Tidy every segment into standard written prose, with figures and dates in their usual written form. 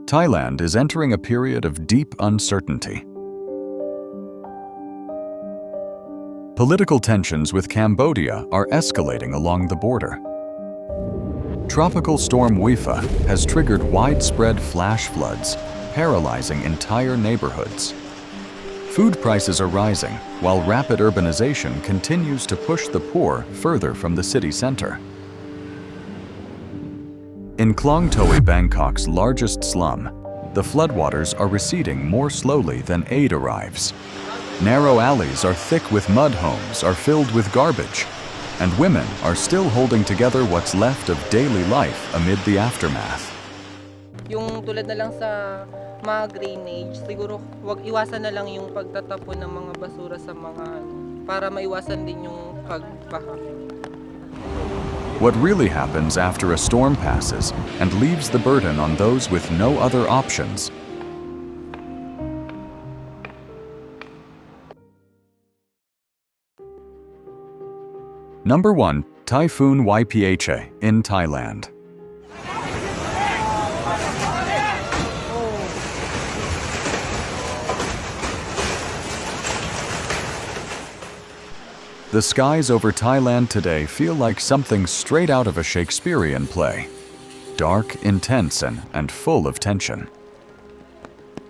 Thailand is entering a period of deep uncertainty. Political tensions with Cambodia are escalating along the border. Tropical Storm Wipha has triggered widespread flash floods, paralyzing entire neighborhoods. Food prices are rising, while rapid urbanization continues to push the poor further from the city center. In Klong Toei, Bangkok's largest slum, the floodwaters are receding more slowly than aid arrives. Narrow alleys are thick with mud, homes are filled with garbage, and women are still holding together what's left of daily life amid the aftermath. Yung tulad na lang sa mga drainage, siguro wag iwasan na lang yung pagtatapon ng mga basura sa mga para maiwasan din yung pagbaha. What really happens after a storm passes and leaves the burden on those with no other options? Number 1. Typhoon Wipha in Thailand. The skies over Thailand today feel like something straight out of a Shakespearean play. Dark, intense, and full of tension.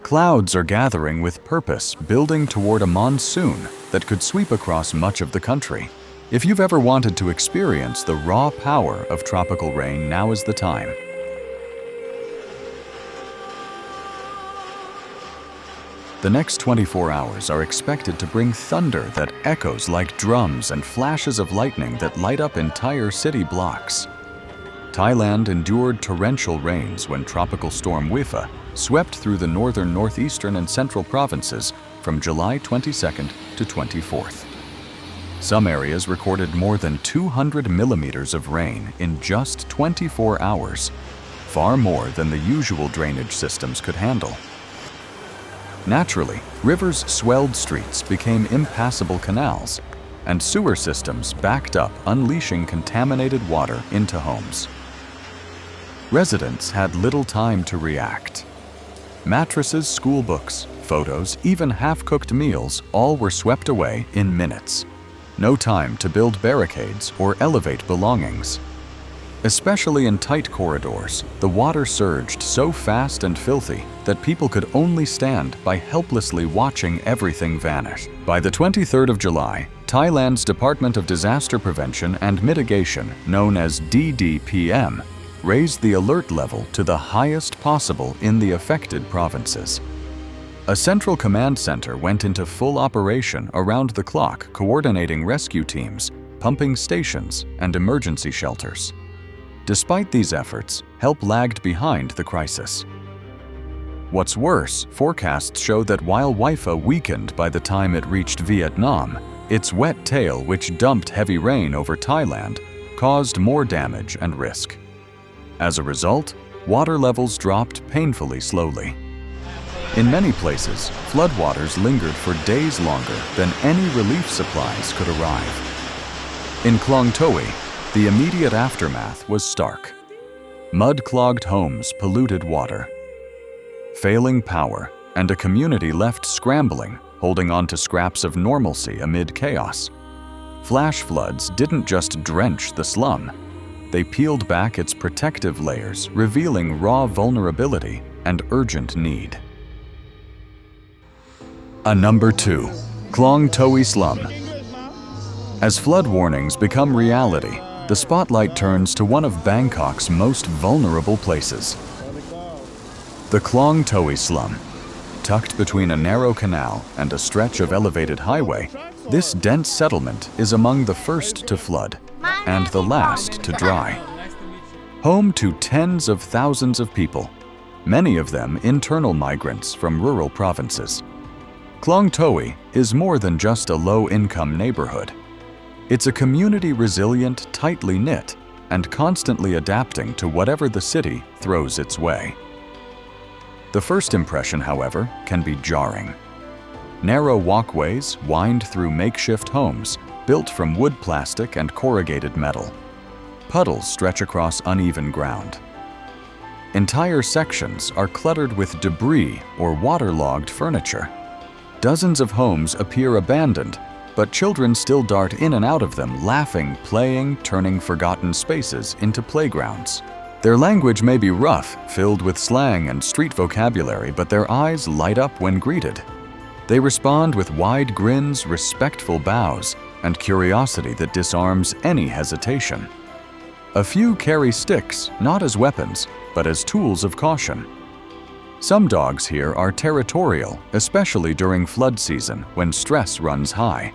Clouds are gathering with purpose, building toward a monsoon that could sweep across much of the country. If you've ever wanted to experience the raw power of tropical rain, now is the time. The next 24 hours are expected to bring thunder that echoes like drums and flashes of lightning that light up entire city blocks. Thailand endured torrential rains when Tropical Storm Wipha swept through the northern, northeastern, and central provinces from July 22nd to 24th. Some areas recorded more than 200 millimeters of rain in just 24 hours, far more than the usual drainage systems could handle. Naturally, rivers swelled streets became impassable canals, and sewer systems backed up, unleashing contaminated water into homes. Residents had little time to react. Mattresses, school books, photos, even half-cooked meals, all were swept away in minutes. No time to build barricades or elevate belongings. Especially in tight corridors, the water surged so fast and filthy that people could only stand by helplessly watching everything vanish. By the 23rd of July, Thailand's Department of Disaster Prevention and Mitigation, known as DDPM, raised the alert level to the highest possible in the affected provinces. A central command center went into full operation around the clock, coordinating rescue teams, pumping stations, and emergency shelters. Despite these efforts, help lagged behind the crisis. What's worse, forecasts show that while Wipha weakened by the time it reached Vietnam, its wet tail, which dumped heavy rain over Thailand, caused more damage and risk. As a result, water levels dropped painfully slowly. In many places, floodwaters lingered for days longer than any relief supplies could arrive. In Klong Toei, the immediate aftermath was stark. Mud-clogged homes, polluted water, failing power, and a community left scrambling, holding on to scraps of normalcy amid chaos. Flash floods didn't just drench the slum. They peeled back its protective layers, revealing raw vulnerability and urgent need. Number 2. Klong Toei Slum. As flood warnings become reality, the spotlight turns to one of Bangkok's most vulnerable places. The Klong Toei Slum. Tucked between a narrow canal and a stretch of elevated highway, this dense settlement is among the first to flood and the last to dry. Home to tens of thousands of people, many of them internal migrants from rural provinces. Klong Toei is more than just a low-income neighborhood. It's a community resilient, tightly knit, and constantly adapting to whatever the city throws its way. The first impression, however, can be jarring. Narrow walkways wind through makeshift homes built from wood, plastic, and corrugated metal. Puddles stretch across uneven ground. Entire sections are cluttered with debris or waterlogged furniture. Dozens of homes appear abandoned, but children still dart in and out of them, laughing, playing, turning forgotten spaces into playgrounds. Their language may be rough, filled with slang and street vocabulary, but their eyes light up when greeted. They respond with wide grins, respectful bows, and curiosity that disarms any hesitation. A few carry sticks, not as weapons, but as tools of caution. Some dogs here are territorial, especially during flood season when stress runs high.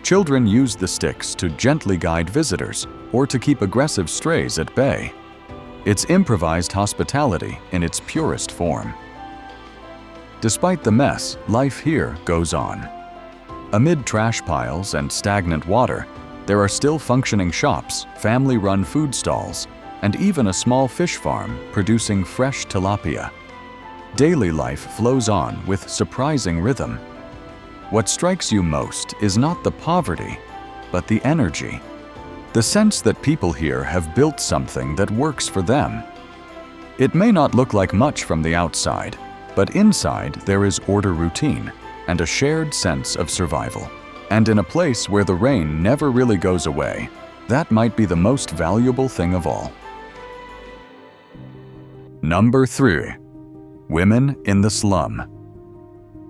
Children use the sticks to gently guide visitors or to keep aggressive strays at bay. It's improvised hospitality in its purest form. Despite the mess, life here goes on. Amid trash piles and stagnant water, there are still functioning shops, family-run food stalls, and even a small fish farm producing fresh tilapia. Daily life flows on with surprising rhythm. What strikes you most is not the poverty, but the energy. The sense that people here have built something that works for them. It may not look like much from the outside, but inside there is order, routine, and a shared sense of survival. And in a place where the rain never really goes away, that might be the most valuable thing of all. Number 3. Women in the slum.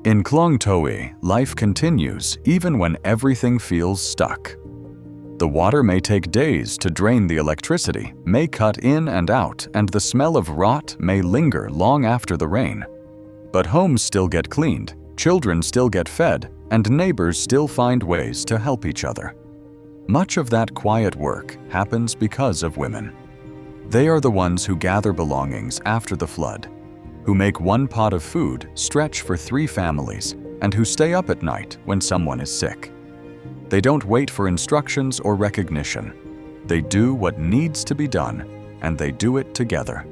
In Klong Toei, life continues even when everything feels stuck. The water may take days to drain the electricity, may cut in and out, and the smell of rot may linger long after the rain. But homes still get cleaned, children still get fed, and neighbors still find ways to help each other. Much of that quiet work happens because of women. They are the ones who gather belongings after the flood, who make one pot of food stretch for 3 families, and who stay up at night when someone is sick. They don't wait for instructions or recognition. They do what needs to be done, and they do it together.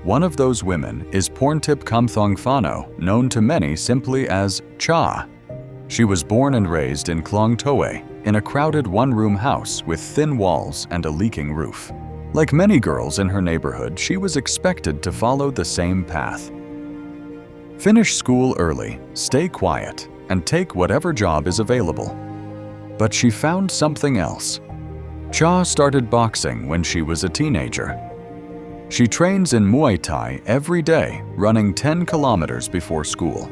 One of those women is Porntip Kamthongfano, known to many simply as Cha. She was born and raised in Klong Toei, in a crowded one-room house with thin walls and a leaking roof. Like many girls in her neighborhood, she was expected to follow the same path. Finish school early, stay quiet, and take whatever job is available. But she found something else. Cha started boxing when she was a teenager. She trains in Muay Thai every day, running 10 kilometers before school,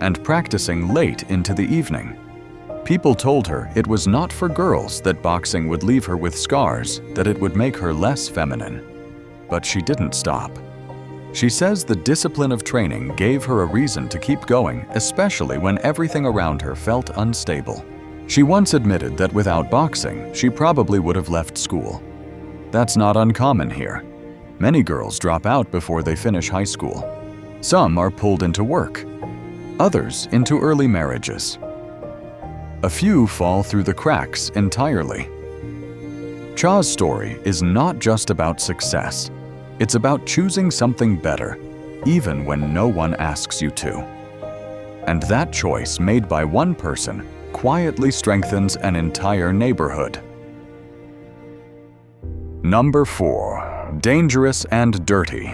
and practicing late into the evening. People told her it was not for girls, that boxing would leave her with scars, that it would make her less feminine. But she didn't stop. She says the discipline of training gave her a reason to keep going, especially when everything around her felt unstable. She once admitted that without boxing, she probably would have left school. That's not uncommon here. Many girls drop out before they finish high school. Some are pulled into work, others into early marriages. A few fall through the cracks entirely. Cha's story is not just about success. It's about choosing something better, even when no one asks you to. And that choice made by one person quietly strengthens an entire neighborhood. Number 4. Dangerous and dirty.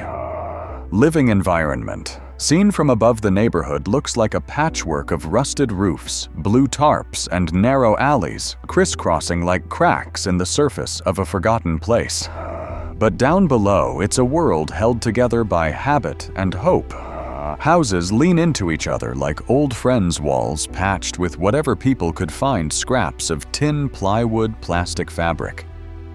Living environment. Seen from above, the neighborhood looks like a patchwork of rusted roofs, blue tarps, and narrow alleys, crisscrossing like cracks in the surface of a forgotten place. But down below, it's a world held together by habit and hope. Houses lean into each other like old friends' walls patched with whatever people could find, scraps of tin, plywood, plastic fabric.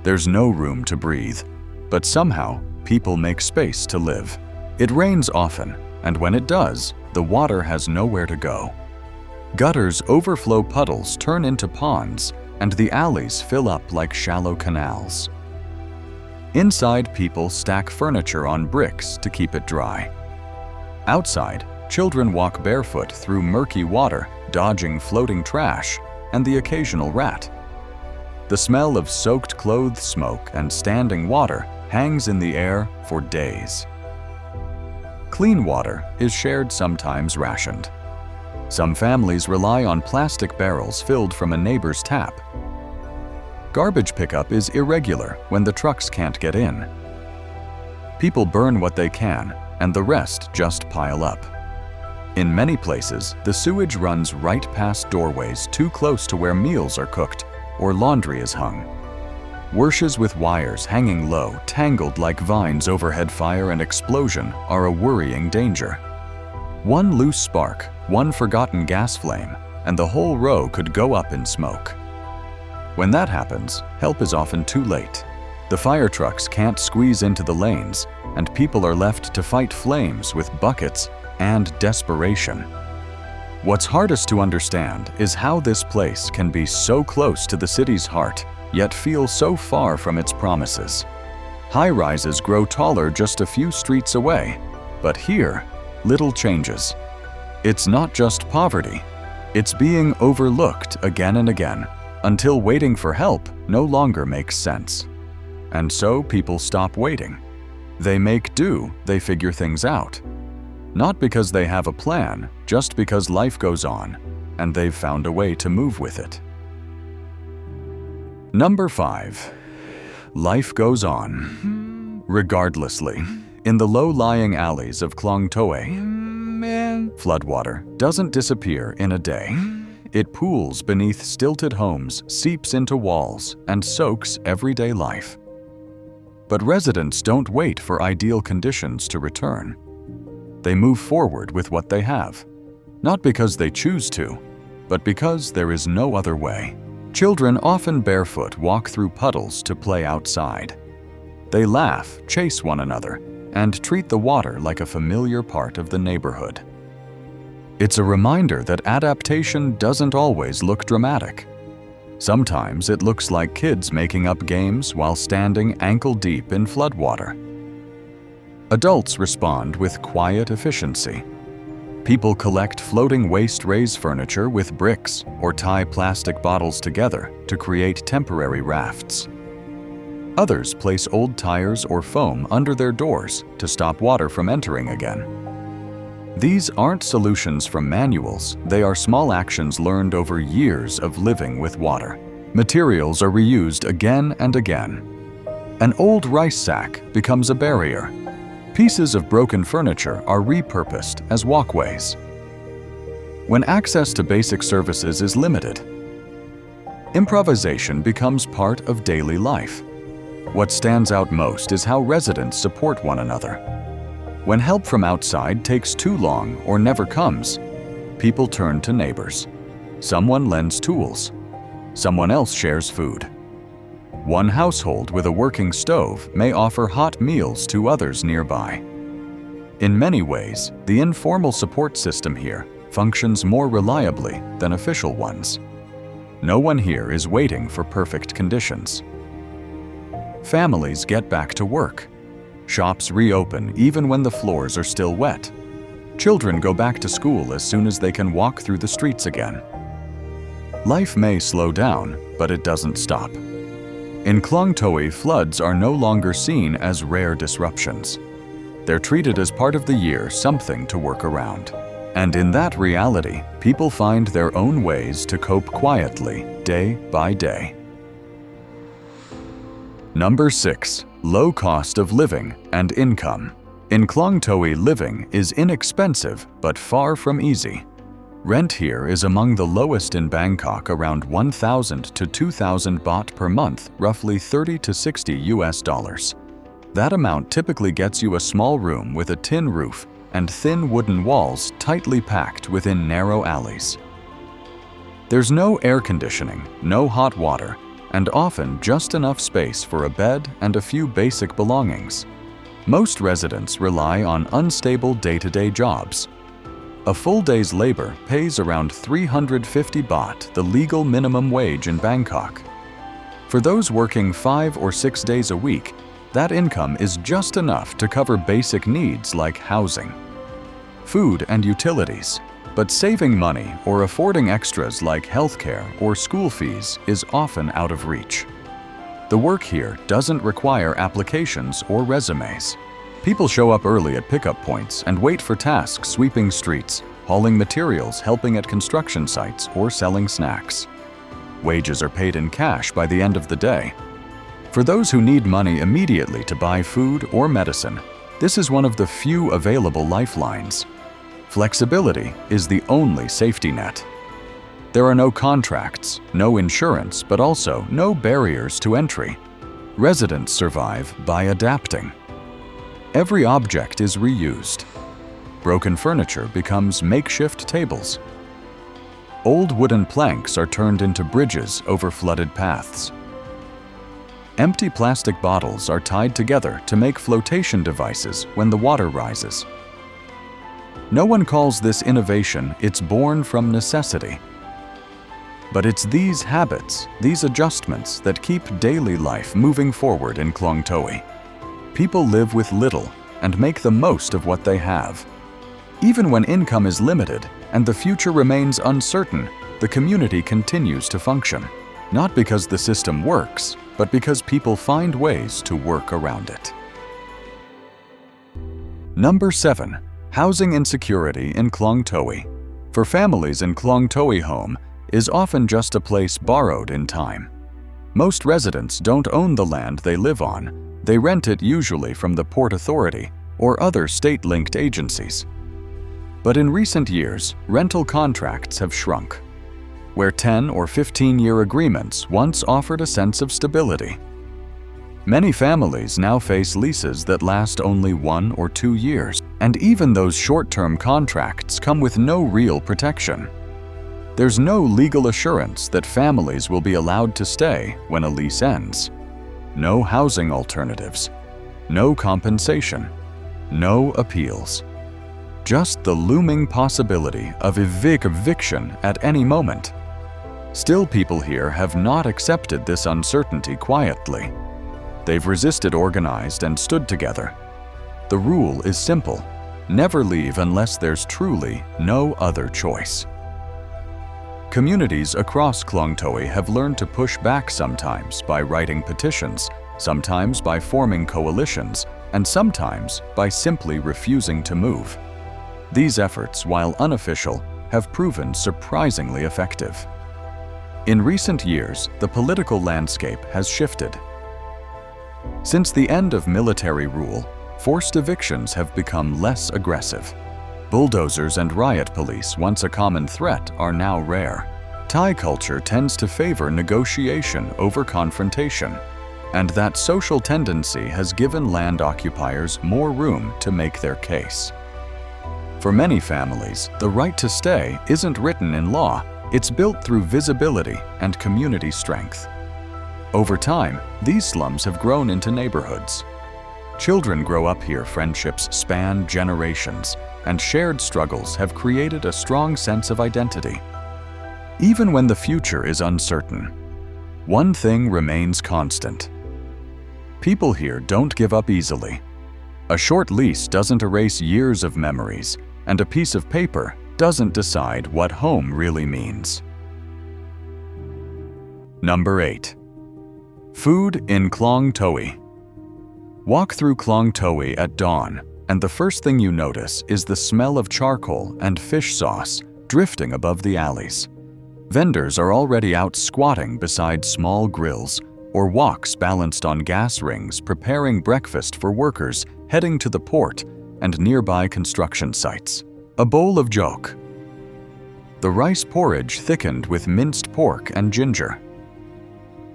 There's no room to breathe, but somehow people make space to live. It rains often, and when it does, the water has nowhere to go. Gutters overflow, puddles turn into ponds, and the alleys fill up like shallow canals. Inside, people stack furniture on bricks to keep it dry. Outside, children walk barefoot through murky water, dodging floating trash and the occasional rat. The smell of soaked clothes, smoke, and standing water hangs in the air for days. Clean water is shared, sometimes rationed. Some families rely on plastic barrels filled from a neighbor's tap. Garbage pickup is irregular when the trucks can't get in. People burn what they can, and the rest just pile up. In many places, the sewage runs right past doorways too close to where meals are cooked or laundry is hung. Washes with wires hanging low, tangled like vines, overhead fire and explosion are a worrying danger. One loose spark, one forgotten gas flame, and the whole row could go up in smoke. When that happens, help is often too late. The fire trucks can't squeeze into the lanes, and people are left to fight flames with buckets and desperation. What's hardest to understand is how this place can be so close to the city's heart, yet feel so far from its promises. High-rises grow taller just a few streets away, but here, little changes. It's not just poverty, it's being overlooked again and again, until waiting for help no longer makes sense. And so people stop waiting. They make do, they figure things out. Not because they have a plan, just because life goes on, and they've found a way to move with it. Number 5. Life goes on. Regardlessly, in the low-lying alleys of Klong Toei, floodwater doesn't disappear in a day. It pools beneath stilted homes, seeps into walls, and soaks everyday life. But residents don't wait for ideal conditions to return. They move forward with what they have, not because they choose to, but because there is no other way. Children often barefoot walk through puddles to play outside. They laugh, chase one another, and treat the water like a familiar part of the neighborhood. It's a reminder that adaptation doesn't always look dramatic. Sometimes it looks like kids making up games while standing ankle-deep in floodwater. Adults respond with quiet efficiency. People collect floating waste raise furniture with bricks or tie plastic bottles together to create temporary rafts. Others place old tires or foam under their doors to stop water from entering again. These aren't solutions from manuals, they are small actions learned over years of living with water. Materials are reused again and again. An old rice sack becomes a barrier. Pieces of broken furniture are repurposed as walkways. When access to basic services is limited, improvisation becomes part of daily life. What stands out most is how residents support one another. When help from outside takes too long or never comes, people turn to neighbors. Someone lends tools. Someone else shares food. One household with a working stove may offer hot meals to others nearby. In many ways, the informal support system here functions more reliably than official ones. No one here is waiting for perfect conditions. Families get back to work. Shops reopen even when the floors are still wet. Children go back to school as soon as they can walk through the streets again. Life may slow down, but it doesn't stop. In Klong Toei, floods are no longer seen as rare disruptions. They're treated as part of the year, something to work around. And in that reality, people find their own ways to cope quietly, day by day. Number 6. Low cost of living and income. In Klong Toei, living is inexpensive but far from easy. Rent here is among the lowest in Bangkok, around 1,000 to 2,000 baht per month, roughly 30 to 60 US dollars. That amount typically gets you a small room with a tin roof and thin wooden walls tightly packed within narrow alleys. There's no air conditioning, no hot water, and often just enough space for a bed and a few basic belongings. Most residents rely on unstable day-to-day jobs. A full day's labor pays around 350 baht, the legal minimum wage in Bangkok. For those working 5 or 6 days a week, that income is just enough to cover basic needs like housing, food, and utilities. But saving money or affording extras like healthcare or school fees is often out of reach. The work here doesn't require applications or resumes. People show up early at pickup points and wait for tasks sweeping streets, hauling materials, helping at construction sites, or selling snacks. Wages are paid in cash by the end of the day. For those who need money immediately to buy food or medicine, this is one of the few available lifelines. Flexibility is the only safety net. There are no contracts, no insurance, but also no barriers to entry. Residents survive by adapting. Every object is reused. Broken furniture becomes makeshift tables. Old wooden planks are turned into bridges over flooded paths. Empty plastic bottles are tied together to make flotation devices when the water rises. No one calls this innovation, it's born from necessity. But it's these habits, these adjustments that keep daily life moving forward in Klong Toei. People live with little and make the most of what they have. Even when income is limited and the future remains uncertain, the community continues to function. Not because the system works, but because people find ways to work around it. Number 7. Housing insecurity in Klong Toei. For families in Klong Toei, home is often just a place borrowed in time. Most residents don't own the land they live on. They rent it usually from the Port Authority or other state-linked agencies. But in recent years, rental contracts have shrunk. Where 10 or 15-year agreements once offered a sense of stability. Many families now face leases that last only 1 or 2 years, and even those short-term contracts come with no real protection. There's no legal assurance that families will be allowed to stay when a lease ends. No housing alternatives, no compensation, no appeals. Just the looming possibility of eviction at any moment. Still, people here have not accepted this uncertainty quietly. They've resisted, organized, and stood together. The rule is simple: never leave unless there's truly no other choice. Communities across Klong Toei have learned to push back, sometimes by writing petitions, sometimes by forming coalitions, and sometimes by simply refusing to move. These efforts, while unofficial, have proven surprisingly effective. In recent years, the political landscape has shifted. Since the end of military rule, forced evictions have become less aggressive. Bulldozers and riot police, once a common threat, are now rare. Thai culture tends to favor negotiation over confrontation, and that social tendency has given land occupiers more room to make their case. For many families, the right to stay isn't written in law. It's built through visibility and community strength. Over time, these slums have grown into neighborhoods. Children grow up here, friendships span generations, and shared struggles have created a strong sense of identity. Even when the future is uncertain, one thing remains constant. People here don't give up easily. A short lease doesn't erase years of memories, and a piece of paper doesn't decide what home really means. Number 8. Food in Klong Toei. Walk through Klong Toei at dawn, and the first thing you notice is the smell of charcoal and fish sauce drifting above the alleys. Vendors are already out squatting beside small grills or woks balanced on gas rings, preparing breakfast for workers heading to the port and nearby construction sites. A bowl of jok. The rice porridge thickened with minced pork and ginger.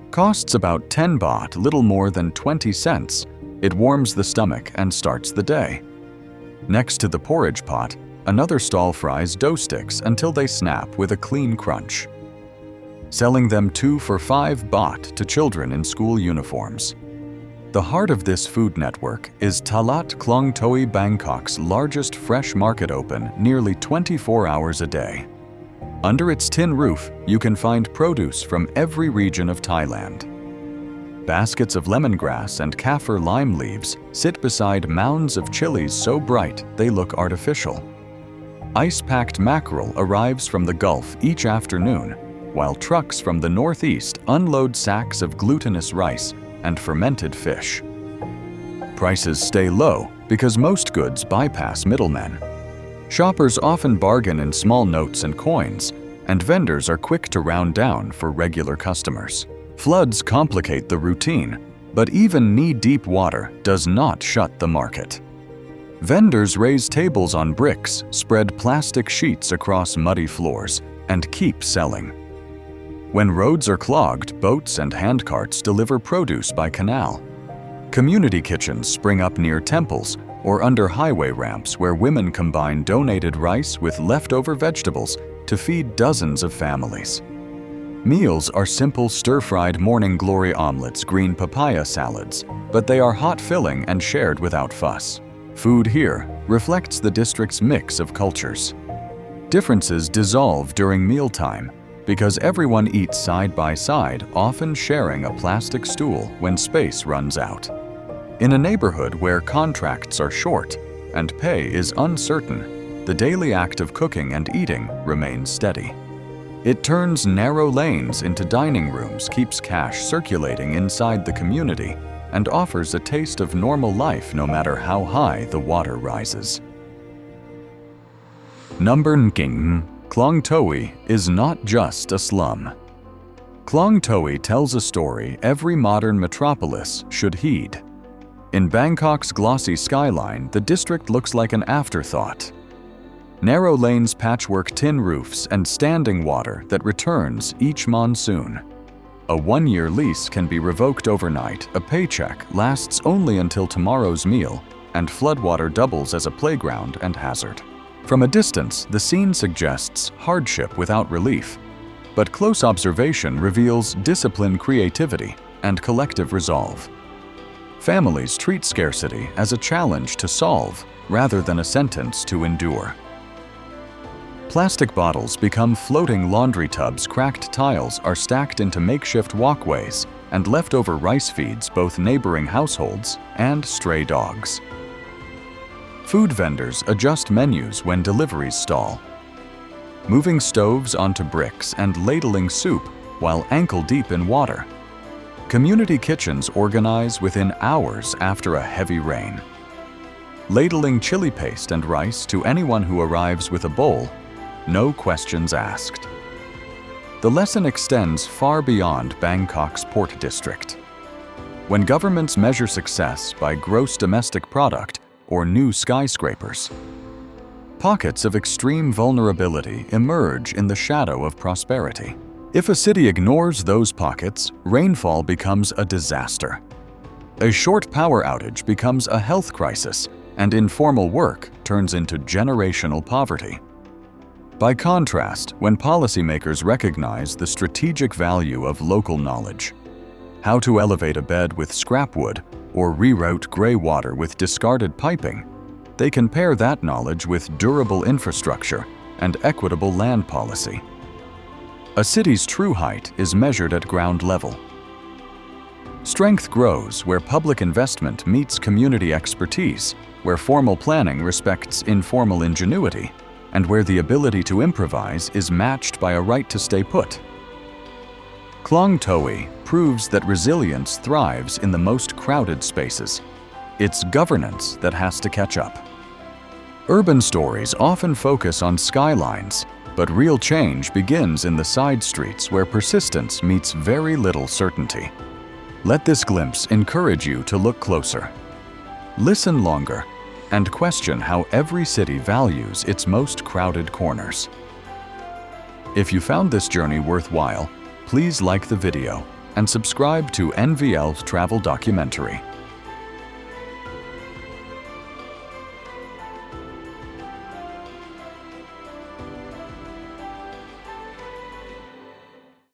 Costs about 10 baht, little more than 20 cents. It warms the stomach and starts the day. Next to the porridge pot, another stall fries dough sticks until they snap with a clean crunch. Selling them 2 for 5 baht to children in school uniforms. The heart of this food network is Talat Klong Toei, Bangkok's largest fresh market, open nearly 24 hours a day. Under its tin roof, you can find produce from every region of Thailand. Baskets of lemongrass and kaffir lime leaves sit beside mounds of chilies so bright they look artificial. Ice-packed mackerel arrives from the Gulf each afternoon, while trucks from the northeast unload sacks of glutinous rice and fermented fish. Prices stay low because most goods bypass middlemen. Shoppers often bargain in small notes and coins, and vendors are quick to round down for regular customers. Floods complicate the routine, But even knee-deep water does not shut the market. Vendors raise tables on bricks, spread plastic sheets across muddy floors, and keep selling. When roads are clogged, boats and handcarts deliver produce by canal. Community kitchens spring up near temples or under highway ramps where women combine donated rice with leftover vegetables to feed dozens of families. Meals are simple stir-fried morning glory omelets, green papaya salads, but they are hot-filling and shared without fuss. Food here reflects the district's mix of cultures. Differences dissolve during mealtime because everyone eats side by side, often sharing a plastic stool when space runs out. In a neighborhood where contracts are short and pay is uncertain, the daily act of cooking and eating remains steady. It turns narrow lanes into dining rooms, keeps cash circulating inside the community, and offers a taste of normal life no matter how high the water rises. Number 9. Klong Toei is not just a slum. Klong Toei tells a story every modern metropolis should heed. In Bangkok's glossy skyline, the district looks like an afterthought. Narrow lanes, patchwork tin roofs, and standing water that returns each monsoon. A one-year lease can be revoked overnight, a paycheck lasts only until tomorrow's meal, and floodwater doubles as a playground and hazard. From a distance, the scene suggests hardship without relief, but close observation reveals disciplined creativity and collective resolve. Families treat scarcity as a challenge to solve rather than a sentence to endure. Plastic bottles become floating laundry tubs, cracked tiles are stacked into makeshift walkways, and leftover rice feeds both neighboring households and stray dogs. Food vendors adjust menus when deliveries stall, moving stoves onto bricks and ladling soup while ankle-deep in water. Community kitchens organize within hours after a heavy rain, ladling chili paste and rice to anyone who arrives with a bowl, no questions asked. The lesson extends far beyond Bangkok's port district. When governments measure success by gross domestic product or new skyscrapers, pockets of extreme vulnerability emerge in the shadow of prosperity. If a city ignores those pockets, rainfall becomes a disaster. A short power outage becomes a health crisis, and informal work turns into generational poverty. By contrast, when policymakers recognize the strategic value of local knowledge, how to elevate a bed with scrap wood or reroute gray water with discarded piping, they can pair that knowledge with durable infrastructure and equitable land policy. A city's true height is measured at ground level. Strength grows where public investment meets community expertise, where formal planning respects informal ingenuity, and where the ability to improvise is matched by a right to stay put. Klong Toei proves that resilience thrives in the most crowded spaces. It's governance that has to catch up. Urban stories often focus on skylines, but real change begins in the side streets where persistence meets very little certainty. Let this glimpse encourage you to look closer, listen longer, and question how every city values its most crowded corners. If you found this journey worthwhile, please like the video and subscribe to NVL's travel documentary.